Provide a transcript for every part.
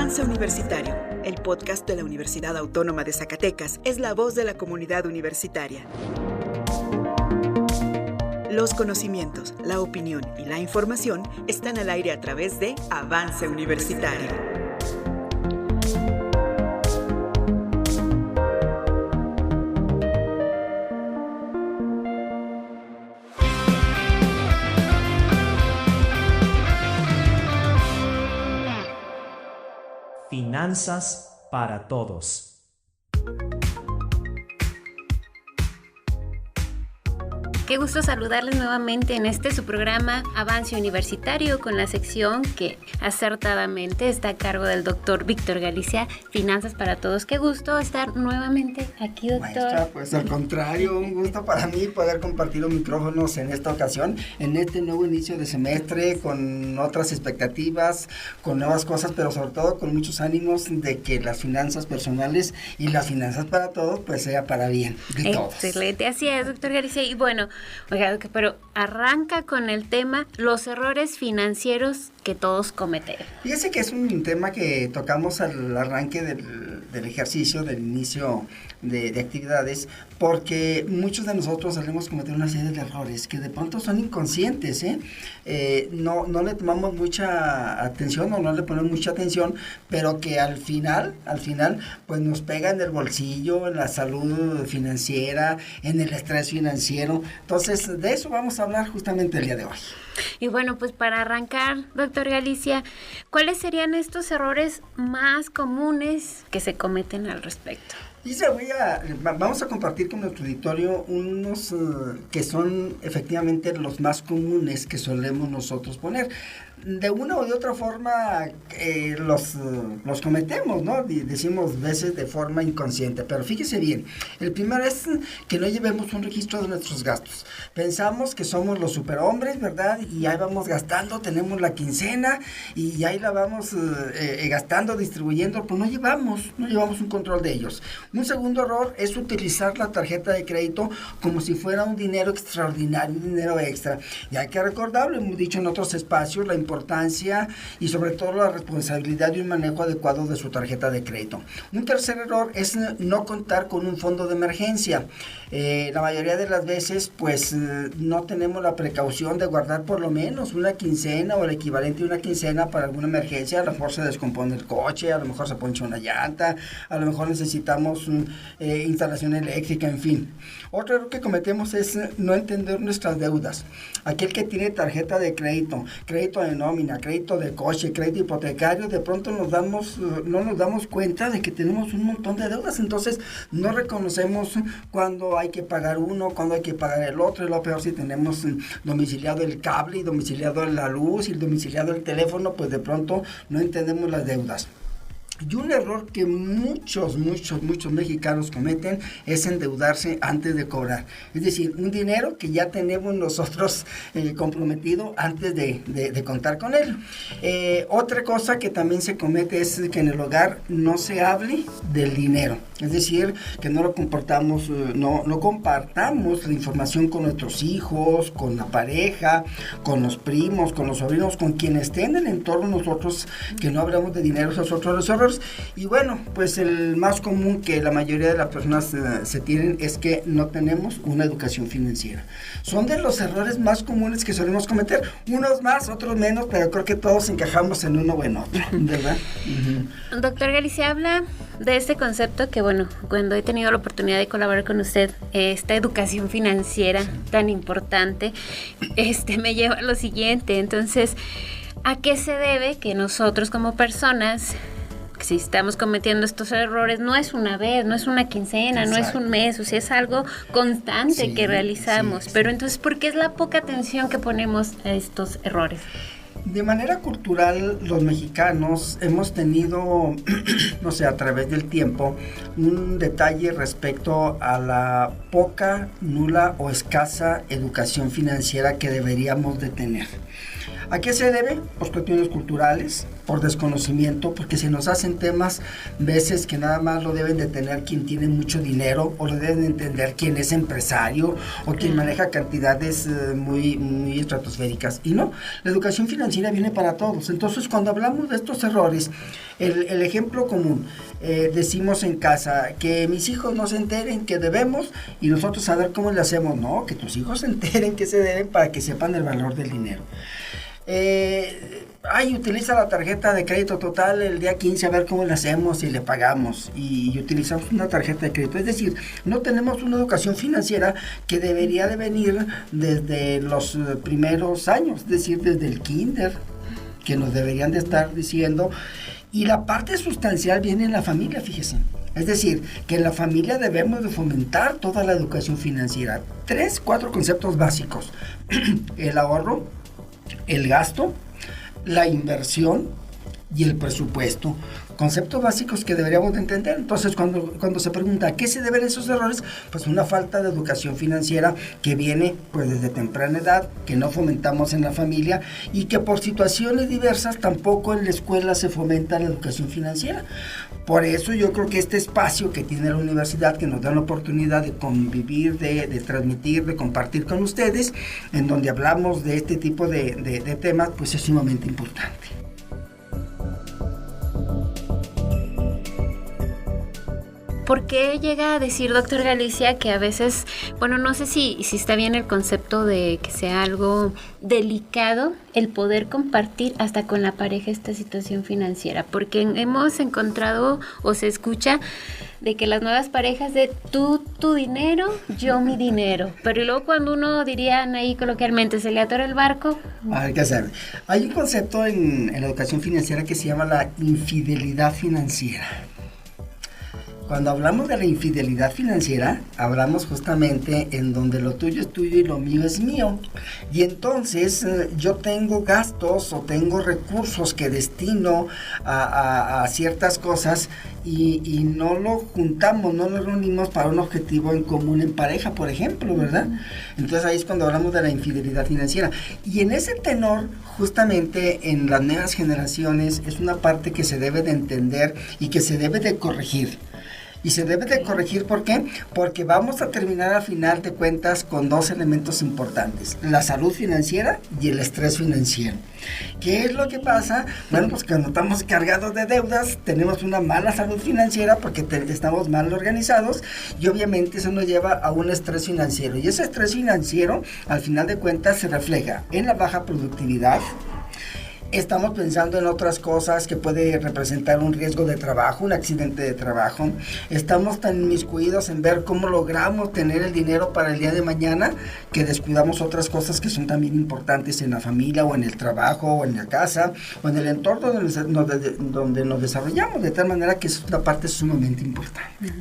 Avance Universitario, el podcast de la Universidad Autónoma de Zacatecas, es la voz de la comunidad universitaria. Los conocimientos, la opinión y la información están al aire a través de Avance Universitario. Finanzas para todos. Qué gusto saludarles nuevamente en su programa Avance Universitario con la sección que acertadamente está a cargo del doctor Víctor Galicia, Finanzas para Todos. Qué gusto estar nuevamente aquí, doctor. Maestra, pues al contrario, un gusto para mí poder compartir los micrófonos en esta ocasión, en este nuevo inicio de semestre, con otras expectativas, con nuevas cosas, pero sobre todo con muchos ánimos de que las finanzas personales y las finanzas para todos, pues sea para bien de todos. Excelente, así es, doctor Galicia. Y bueno, oiga, pero arranca con el tema los errores financieros que todos cometen. Fíjese que es un tema que tocamos al arranque del ejercicio, del inicio de actividades, porque muchos de nosotros solemos cometer una serie de errores que de pronto son inconscientes, no le tomamos mucha atención o no le ponemos mucha atención, pero que al final, pues nos pega en el bolsillo, en la salud financiera, en el estrés financiero. Entonces, de eso vamos a hablar justamente el día de hoy. Y bueno, pues para arrancar, doctor Galicia, ¿cuáles serían estos errores más comunes que se cometen al respecto? Y vamos a compartir con nuestro auditorio unos que son efectivamente los más comunes que solemos nosotros poner. De una o de otra forma los cometemos, ¿no? Decimos veces de forma inconsciente, pero fíjese bien, el primero es que no llevemos un registro de nuestros gastos. Pensamos que somos los superhombres, ¿verdad? Y ahí vamos gastando, tenemos la quincena y ahí la vamos gastando, distribuyendo, pues no llevamos un control de ellos. Un segundo error es utilizar la tarjeta de crédito como si fuera un dinero extraordinario, un dinero extra. Y hay que recordar, lo hemos dicho en otros espacios, la importancia y sobre todo la responsabilidad de un manejo adecuado de su tarjeta de crédito. Un tercer error es no contar con un fondo de emergencia. La mayoría de las veces pues no tenemos la precaución de guardar por lo menos una quincena o el equivalente a una quincena para alguna emergencia. A lo mejor se descompone el coche, a lo mejor se poncha una llanta, a lo mejor necesitamos instalación eléctrica, en fin. Otro error que cometemos es no entender nuestras deudas. Aquel que tiene tarjeta de crédito de nómina, crédito de coche, crédito hipotecario, de pronto no nos damos cuenta de que tenemos un montón de deudas, entonces no reconocemos cuándo hay que pagar uno, cuándo hay que pagar el otro, y lo peor si tenemos domiciliado el cable y domiciliado la luz y domiciliado el teléfono, pues de pronto no entendemos las deudas. Y un error que muchos mexicanos cometen es endeudarse antes de cobrar. Es decir, un dinero que ya tenemos nosotros comprometido antes de contar con él. Otra cosa que también se comete es que en el hogar no se hable del dinero. Es decir, que no compartamos la información con nuestros hijos, con la pareja, con los primos, con los sobrinos, con quienes estén en el entorno nosotros, que no hablamos de dinero, esos otros los errores. Y bueno, pues el más común que la mayoría de las personas se tienen es que no tenemos una educación financiera. Son de los errores más comunes que solemos cometer, unos más, otros menos, pero creo que todos encajamos en uno o en otro, ¿verdad? Uh-huh. Doctor Galicia, habla de este concepto que, bueno, cuando he tenido la oportunidad de colaborar con usted, esta educación financiera tan importante, me lleva a lo siguiente. Entonces, ¿a qué se debe que nosotros como personas, si estamos cometiendo estos errores, no es una vez, no es una quincena, exacto, no es un mes, o sea, es algo constante que realizamos? Pero entonces, ¿por qué es la poca atención que ponemos a estos errores? De manera cultural, los mexicanos hemos tenido, a través del tiempo, un detalle respecto a la poca, nula o escasa educación financiera que deberíamos de tener. ¿A qué se debe? Por cuestiones culturales, por desconocimiento, porque se nos hacen temas veces que nada más lo deben de tener quien tiene mucho dinero, o lo deben de entender quien es empresario, o quien maneja cantidades muy estratosféricas. Y no, la educación financiera viene para todos. Entonces, cuando hablamos de estos errores, el ejemplo común, decimos en casa, que mis hijos no se enteren que debemos, y nosotros saber cómo le hacemos. No, que tus hijos se enteren que se deben para que sepan el valor del dinero. Utiliza la tarjeta de crédito total el día 15 a ver cómo le hacemos y le pagamos, y utilizamos una tarjeta de crédito. Es decir, no tenemos una educación financiera que debería de venir desde los primeros años, es decir, desde el kinder, que nos deberían de estar diciendo, y la parte sustancial viene en la familia, fíjese. Es decir, que en la familia debemos de fomentar toda la educación financiera. 4 conceptos básicos: el ahorro, el gasto, la inversión y el presupuesto. Conceptos básicos que deberíamos de entender. Entonces, cuando se pregunta ¿a qué se deben esos errores? Pues una falta de educación financiera que viene pues desde temprana edad, que no fomentamos en la familia, y que por situaciones diversas tampoco en la escuela se fomenta la educación financiera. Por eso yo creo que este espacio que tiene la universidad, que nos da la oportunidad de convivir, de transmitir, de compartir con ustedes, en donde hablamos de este tipo de temas, pues es sumamente importante. ¿Por qué llega a decir, doctor Galicia, que a veces, bueno, no sé si está bien el concepto de que sea algo delicado el poder compartir hasta con la pareja esta situación financiera? Porque hemos encontrado o se escucha de que las nuevas parejas de tú tu dinero, yo mi dinero. Pero luego cuando uno, dirían ahí coloquialmente, se le atora el barco. ¿Qué sabe? Hay un concepto en la educación financiera que se llama la infidelidad financiera. Cuando hablamos de la infidelidad financiera, hablamos justamente en donde lo tuyo es tuyo y lo mío es mío. Y entonces yo tengo gastos o tengo recursos que destino a ciertas cosas y no lo juntamos, no lo reunimos para un objetivo en común en pareja, por ejemplo, ¿verdad? Entonces ahí es cuando hablamos de la infidelidad financiera. Y en ese tenor, justamente en las nuevas generaciones, es una parte que se debe de entender y que se debe de corregir. Y se debe de corregir, ¿por qué? Porque vamos a terminar al final de cuentas con 2 elementos importantes: la salud financiera y el estrés financiero. ¿Qué es lo que pasa? Bueno, pues cuando estamos cargados de deudas, tenemos una mala salud financiera porque estamos mal organizados, y obviamente eso nos lleva a un estrés financiero. Y ese estrés financiero, al final de cuentas, se refleja en la baja productividad. Estamos pensando en otras cosas que puede representar un riesgo de trabajo, un accidente de trabajo. Estamos tan inmiscuidos en ver cómo logramos tener el dinero para el día de mañana, que descuidamos otras cosas que son también importantes en la familia, o en el trabajo, o en la casa, o en el entorno donde nos desarrollamos, de tal manera que es una parte sumamente importante.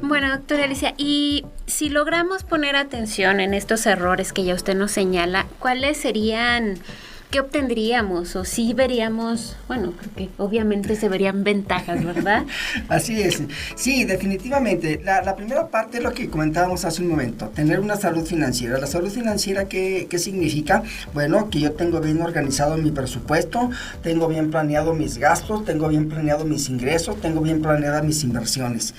Bueno, doctora Alicia, y si logramos poner atención en estos errores que ya usted nos señala, ¿cuáles serían... ¿Qué obtendríamos? O sí veríamos, bueno, porque obviamente se verían ventajas, ¿verdad? Así es. Sí, definitivamente. La primera parte es lo que comentábamos hace un momento: tener una salud financiera. La salud financiera, ¿qué significa? Bueno, que yo tengo bien organizado mi presupuesto, tengo bien planeado mis gastos, tengo bien planeado mis ingresos, tengo bien planeadas mis inversiones.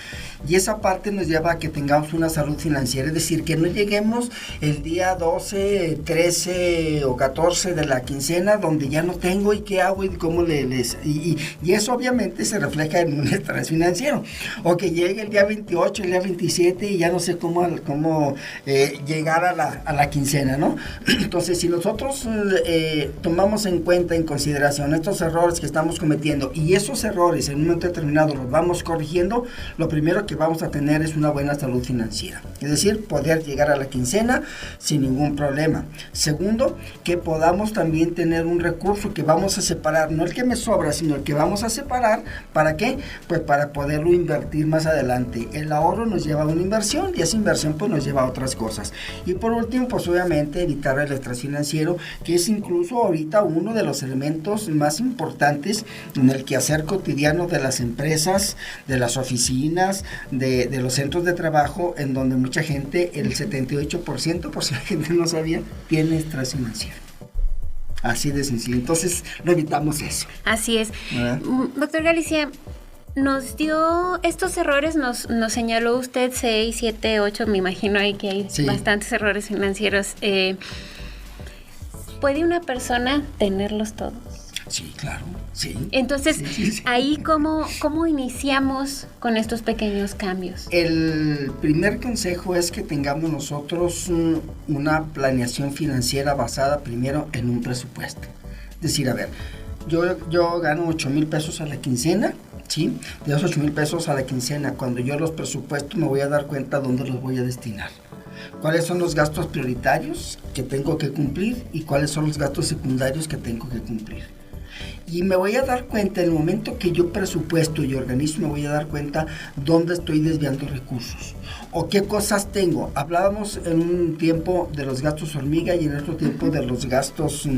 Y esa parte nos lleva a que tengamos una salud financiera, es decir, que no lleguemos el día 12, 13 o 14 de la quincena donde ya no tengo y qué hago y cómo y eso obviamente se refleja en un estrés financiero. O que llegue el día 28, el día 27 y ya no sé cómo llegar a la quincena, ¿no? Entonces, si nosotros tomamos en cuenta, en consideración estos errores que estamos cometiendo, y esos errores en un momento determinado los vamos corrigiendo, lo primero que vamos a tener es una buena salud financiera, es decir, poder llegar a la quincena sin ningún problema. Segundo, que podamos también tener un recurso que vamos a separar, no el que me sobra, sino el que vamos a separar. ¿Para qué? Pues para poderlo invertir más adelante. El ahorro nos lleva a una inversión, y esa inversión pues nos lleva a otras cosas. Y por último, pues obviamente evitar el estrés financiero, que es incluso ahorita uno de los elementos más importantes en el quehacer cotidiano de las empresas, de las oficinas, de los centros de trabajo, en donde mucha gente, el 78%, por si la gente no sabía, tiene estrés financiero. Así de sencillo. Entonces, no evitamos eso. Así es. ¿Verdad? Doctor Galicia, nos dio estos errores, nos señaló usted 6, 7, 8, me imagino ahí que hay bastantes errores financieros. ¿Puede una persona tenerlos todos? Sí, claro, sí. Entonces, sí. ahí ¿cómo iniciamos con estos pequeños cambios? El primer consejo es que tengamos nosotros una planeación financiera basada primero en un presupuesto. Es decir, a ver, yo gano 8,000 pesos a la quincena, ¿sí? De esos 8,000 pesos a la quincena, cuando yo los presupuesto me voy a dar cuenta dónde los voy a destinar. ¿Cuáles son los gastos prioritarios que tengo que cumplir y cuáles son los gastos secundarios que tengo que cumplir? Y me voy a dar cuenta, en el momento que yo presupuesto y organizo, me voy a dar cuenta dónde estoy desviando recursos o qué cosas tengo. Hablábamos en un tiempo de los gastos hormiga y en otro tiempo de los gastos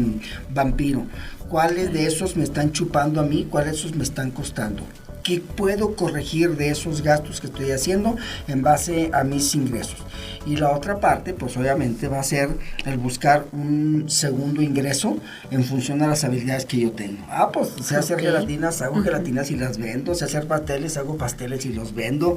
vampiro. ¿Cuáles de esos me están chupando a mí? ¿Cuáles de esos me están costando? ¿Qué puedo corregir de esos gastos que estoy haciendo en base a mis ingresos? Y la otra parte, pues obviamente va a ser el buscar un segundo ingreso en función a las habilidades que yo tengo. Pues sé hacer gelatinas, hago gelatinas y las vendo. Sé hacer pasteles, hago pasteles y los vendo.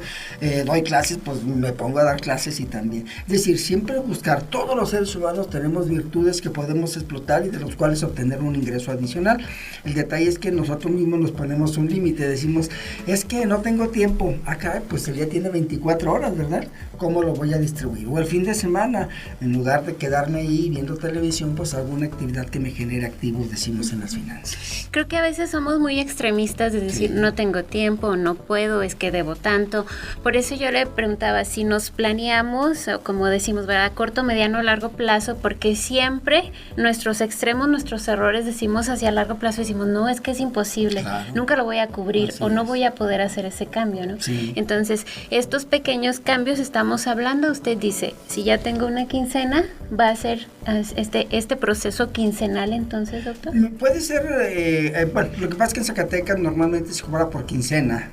Doy clases, pues me pongo a dar clases y también. Es decir, siempre buscar, todos los seres humanos tenemos virtudes que podemos explotar y de los cuales obtener un ingreso adicional. El detalle es que nosotros mismos nos ponemos un límite, decimos, es que no tengo tiempo. Acá, pues el día tiene 24 horas, ¿verdad? ¿Cómo lo voy a distribuir? O el fin de semana, en lugar de quedarme ahí viendo televisión, pues alguna actividad que me genere activos, decimos en las finanzas. Creo que a veces somos muy extremistas de decir, no tengo tiempo, no puedo, es que debo tanto. Por eso yo le preguntaba si nos planeamos, o como decimos, ¿verdad? Corto, mediano, largo plazo, porque siempre nuestros extremos, nuestros errores, decimos hacia largo plazo, decimos, no, es que es imposible, nunca lo voy a cubrir, o no voy a poder hacer ese cambio, ¿no? Sí. Entonces, estos pequeños cambios estamos hablando, usted dice, si ya tengo una quincena, va a ser este proceso quincenal, entonces, doctor. Puede ser, bueno, lo que pasa es que en Zacatecas normalmente se cobra por quincena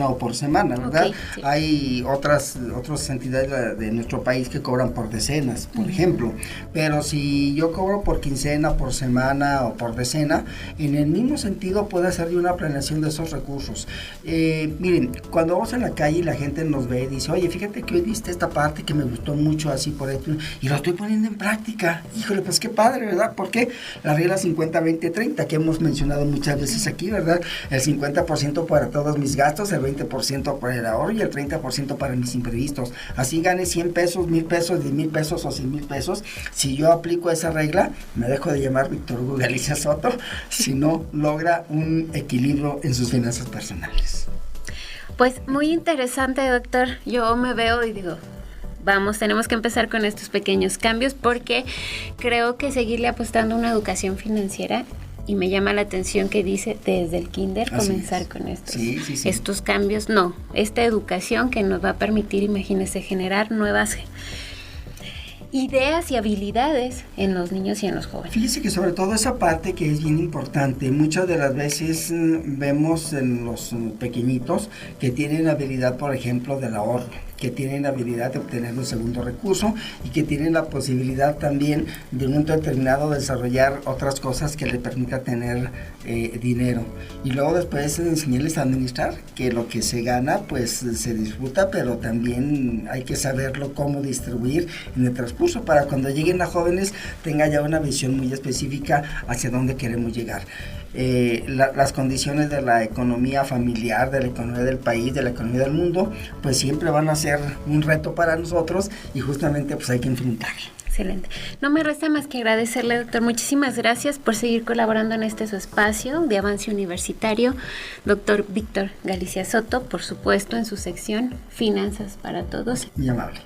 o por semana, ¿verdad? Okay, sí. Hay otras entidades de nuestro país que cobran por decenas, por ejemplo, pero si yo cobro por quincena, por semana o por decena, en el mismo sentido puede hacer de una planeación de esos recursos. Miren, cuando vamos en la calle y la gente nos ve y dice, oye, fíjate que hoy viste esta parte que me gustó mucho, así por esto, y lo estoy poniendo en práctica. Híjole, pues qué padre, ¿verdad? Porque la regla 50-20-30 que hemos mencionado muchas veces aquí, ¿verdad? El 50% para todos mis gastos, el 20% para el ahorro y el 30% para mis imprevistos. Así gane 100 pesos, 1,000 pesos, 10,000 pesos o 100,000 pesos. Si yo aplico esa regla, me dejo de llamar Víctor Hugo Galicia Soto, si no logra un equilibrio en sus finanzas personales. Pues muy interesante, doctor. Yo me veo y digo, vamos, tenemos que empezar con estos pequeños cambios porque creo que seguirle apostando a una educación financiera, y me llama la atención que dice desde el kinder comenzar con estos cambios, esta educación que nos va a permitir, imagínese, generar nuevas ideas y habilidades en los niños y en los jóvenes. Fíjese que sobre todo esa parte que es bien importante, muchas de las veces vemos en los pequeñitos que tienen habilidad, por ejemplo, del ahorro, que tienen habilidad de obtener un segundo recurso y que tienen la posibilidad también de un momento determinado desarrollar otras cosas que les permita tener dinero. Y luego después enseñarles a administrar, que lo que se gana pues se disfruta, pero también hay que saberlo cómo distribuir en el transcurso para cuando lleguen a jóvenes tenga ya una visión muy específica hacia dónde queremos llegar. Las condiciones de la economía familiar, de la economía del país, de la economía del mundo, pues siempre van a ser un reto para nosotros y justamente pues hay que enfrentarlo. Excelente. No me resta más que agradecerle, doctor. Muchísimas gracias por seguir colaborando en su espacio de avance universitario. Doctor Víctor Galicia Soto, por supuesto, en su sección Finanzas para Todos. Muy amable.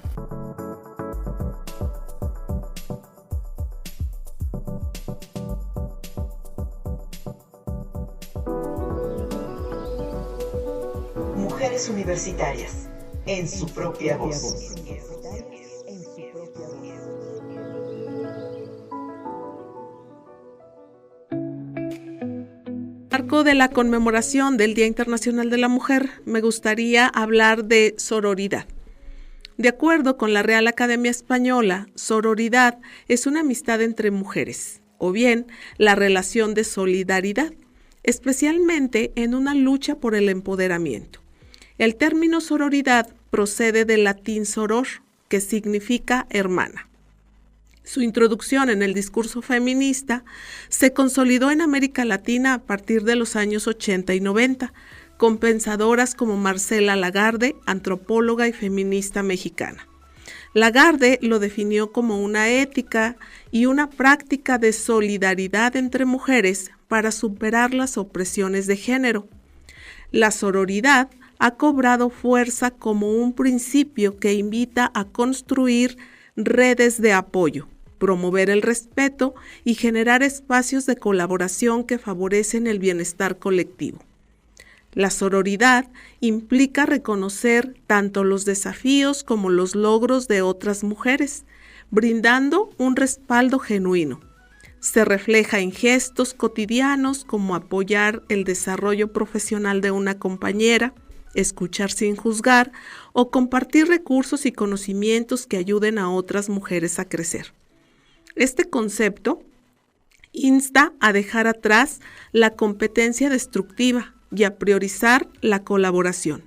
Mujeres universitarias, en su propia voz. Marco de la conmemoración del Día Internacional de la Mujer, me gustaría hablar de sororidad. De acuerdo con la Real Academia Española, sororidad es una amistad entre mujeres. o bien la relación de solidaridad, especialmente en una lucha por el empoderamiento. El término sororidad procede del latín soror, que significa hermana. Su introducción en el discurso feminista se consolidó en América Latina a partir de los años 80 y 90, con pensadoras como Marcela Lagarde, antropóloga y feminista mexicana. Lagarde lo definió como una ética y una práctica de solidaridad entre mujeres para superar las opresiones de género. La sororidad ha cobrado fuerza como un principio que invita a construir redes de apoyo, promover el respeto y generar espacios de colaboración que favorecen el bienestar colectivo. La sororidad implica reconocer tanto los desafíos como los logros de otras mujeres, brindando un respaldo genuino. Se refleja en gestos cotidianos como apoyar el desarrollo profesional de una compañera, escuchar sin juzgar o compartir recursos y conocimientos que ayuden a otras mujeres a crecer. Este concepto insta a dejar atrás la competencia destructiva y a priorizar la colaboración.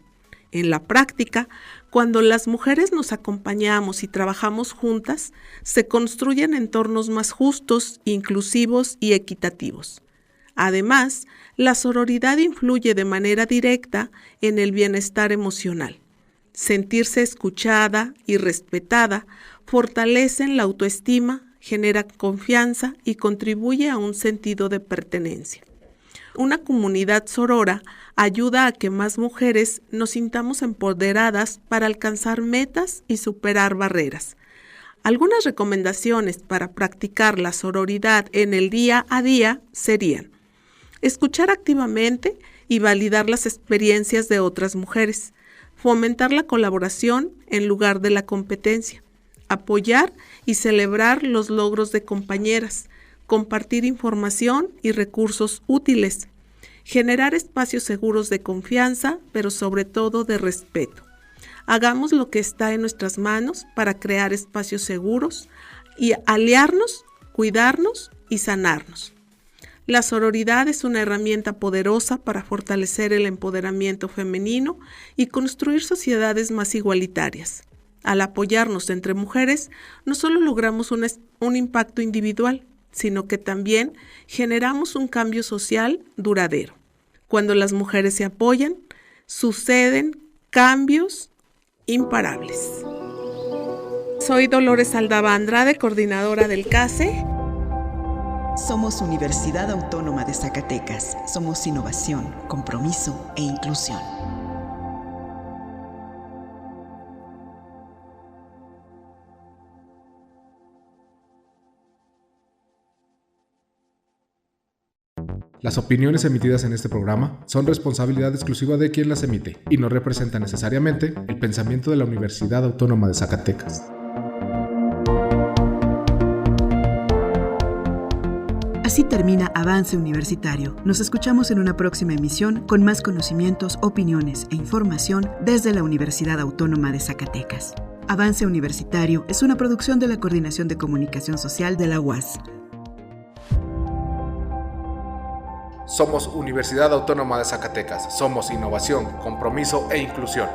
En la práctica, cuando las mujeres nos acompañamos y trabajamos juntas, se construyen entornos más justos, inclusivos y equitativos. Además, la sororidad influye de manera directa en el bienestar emocional. Sentirse escuchada y respetada fortalecen la autoestima, genera confianza y contribuye a un sentido de pertenencia. Una comunidad sorora ayuda a que más mujeres nos sintamos empoderadas para alcanzar metas y superar barreras. Algunas recomendaciones para practicar la sororidad en el día a día serían: escuchar activamente y validar las experiencias de otras mujeres, fomentar la colaboración en lugar de la competencia, apoyar y celebrar los logros de compañeras, compartir información y recursos útiles, generar espacios seguros de confianza, pero sobre todo de respeto. Hagamos lo que está en nuestras manos para crear espacios seguros y aliarnos, cuidarnos y sanarnos. La sororidad es una herramienta poderosa para fortalecer el empoderamiento femenino y construir sociedades más igualitarias. Al apoyarnos entre mujeres, no solo logramos un impacto individual, sino que también generamos un cambio social duradero. Cuando las mujeres se apoyan, suceden cambios imparables. Soy Dolores Aldaba Andrade, coordinadora del CASE. Somos Universidad Autónoma de Zacatecas. Somos innovación, compromiso e inclusión. Las opiniones emitidas en este programa son responsabilidad exclusiva de quien las emite y no representan necesariamente el pensamiento de la Universidad Autónoma de Zacatecas. Así termina Avance Universitario. Nos escuchamos en una próxima emisión con más conocimientos, opiniones e información desde la Universidad Autónoma de Zacatecas. Avance Universitario es una producción de la Coordinación de Comunicación Social de la UAS. Somos Universidad Autónoma de Zacatecas. Somos innovación, compromiso e inclusión.